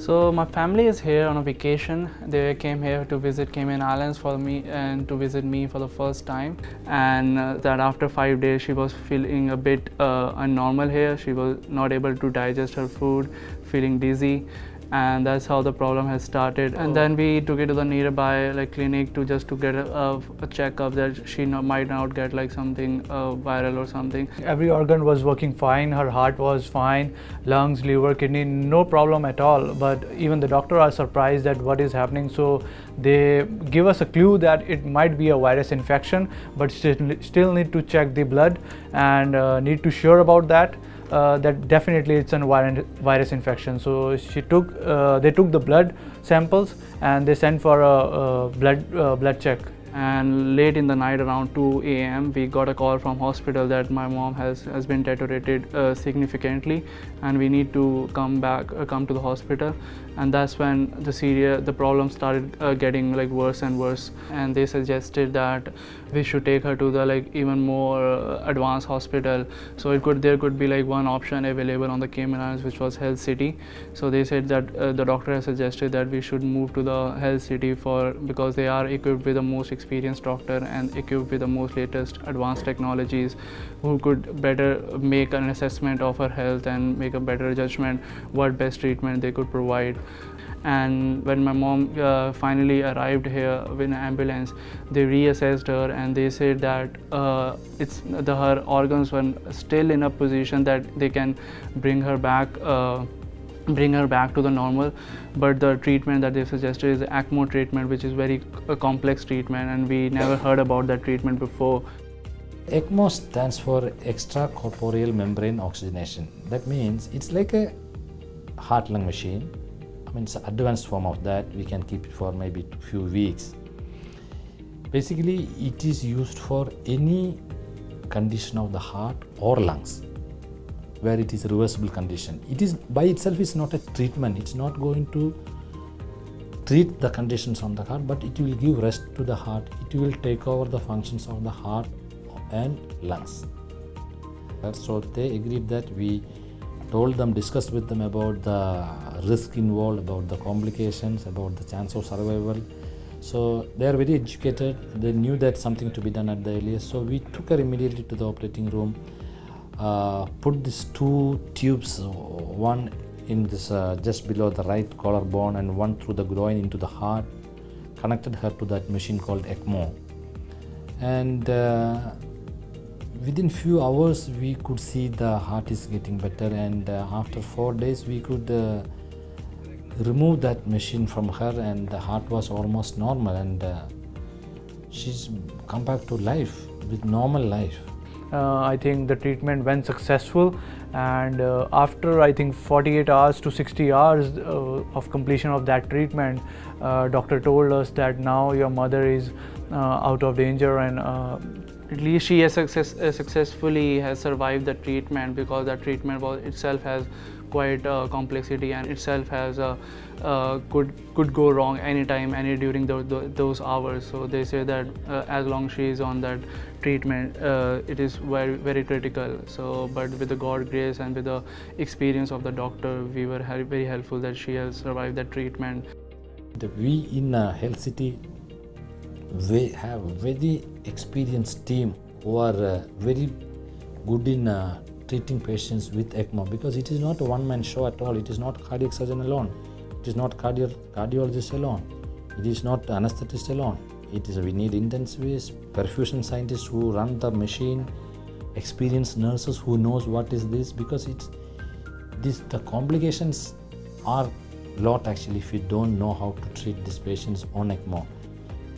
So my family is here on a vacation. They came here to visit Cayman Islands for me and to visit me for the first time. And that after 5 days she was feeling a bit unnormal here. She was not able to digest her food, feeling dizzy. And that's how the problem has started. And then we took it to the nearby clinic to get a checkup that she might not get something viral or something. Every organ was working fine. Her heart was fine, lungs, liver, kidney, no problem at all. But even the doctor are surprised at what is happening. So they give us a clue that it might be a virus infection, but still need to check the blood and need to sure about that. That definitely it's a virus infection. So they took the blood samples and they sent for a blood check. And late in the night around 2 a.m. we got a call from hospital that my mom has been deteriorated significantly and we need to come to the hospital. And that's when the problem started getting worse and worse, and they suggested that we should take her to the even more advanced hospital. So there could be one option available on the Cayman Islands, which was Health City. So they said that the doctor has suggested that we should move to the Health City because they are equipped with the most experienced doctor and equipped with the most latest advanced technologies, who could better make an assessment of her health and make a better judgment what best treatment they could provide. And when my mom finally arrived here with an ambulance, they reassessed her and they said that her organs were still in a position that they can bring her back to the normal, but the treatment that they suggested is the ECMO treatment, which is very complex treatment, and we never heard about that treatment before. ECMO stands for extracorporeal membrane oxygenation. That means it's like a heart-lung machine. It's an advanced form of that. We can keep it for maybe a few weeks. Basically, it is used for any condition of the heart or lungs where it is a reversible condition. It is by itself is not a treatment. It's not going to treat the conditions on the heart, but it will give rest to the heart. It will take over the functions of the heart and lungs. So they agreed that we discussed with them about the risk involved, about the complications, about the chance of survival. So they are very educated. They knew that something to be done at the earliest. So we took her immediately to the operating room, put these two tubes, one in this just below the right collarbone and one through the groin into the heart, connected her to that machine called ECMO. And within few hours we could see the heart is getting better, and after 4 days we could remove that machine from her and the heart was almost normal, and she's come back to life with normal life. I think the treatment went successful, and after I think 48 hours to 60 hours of completion of that treatment, doctor told us that now your mother is out of danger, and at least she has successfully survived the treatment, because that treatment itself has quite complexity and itself has could go wrong anytime, during those hours. So they say that as long as she is on that treatment, it is very, very critical. So, but with the God grace and with the experience of the doctor, we were very helpful that she has survived that treatment. We in Health City, we have very experienced team who are very good in treating patients with ECMO, because it is not a one-man show at all. It is not cardiac surgeon alone. It is not cardiologist alone. It is not anesthetist alone. We need intensivists, perfusion scientists who run the machine, experienced nurses who knows what is this, because the complications are a lot actually if you don't know how to treat these patients on ECMO.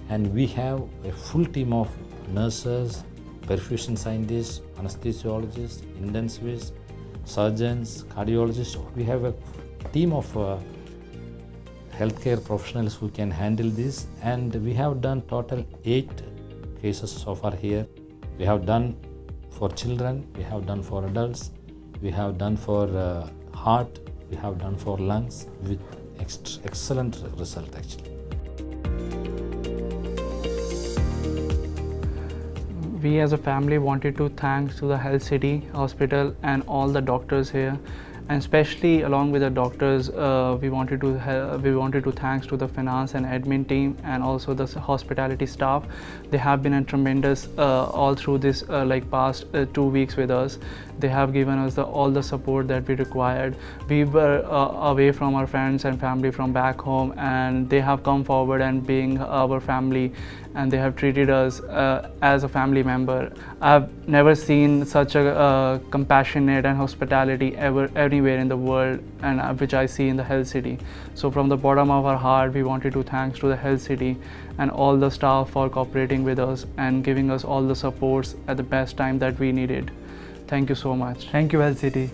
And we have a full team of nurses, perfusion scientists, anesthesiologists, intensivists, surgeons, cardiologists. We have a team of healthcare professionals who can handle this, and we have done total 8 cases so far here. We have done for children, we have done for adults, we have done for heart, we have done for lungs, with excellent result actually. We as a family wanted to thank to the Health City Hospital and all the doctors here, and especially along with the doctors, we wanted to thanks to the finance and admin team and also the hospitality staff. They have been a tremendous all through this past 2 weeks with us. They have given us all the support that we required. We were away from our friends and family from back home, and they have come forward and being our family, and they have treated us as a family member. I've never seen such a compassionate and hospitality anywhere in the world, and which I see in the Health City. So from the bottom of our heart, we wanted to thanks to the Health City and all the staff for cooperating with us and giving us all the supports at the best time that we needed. Thank you so much. Thank you, Health City.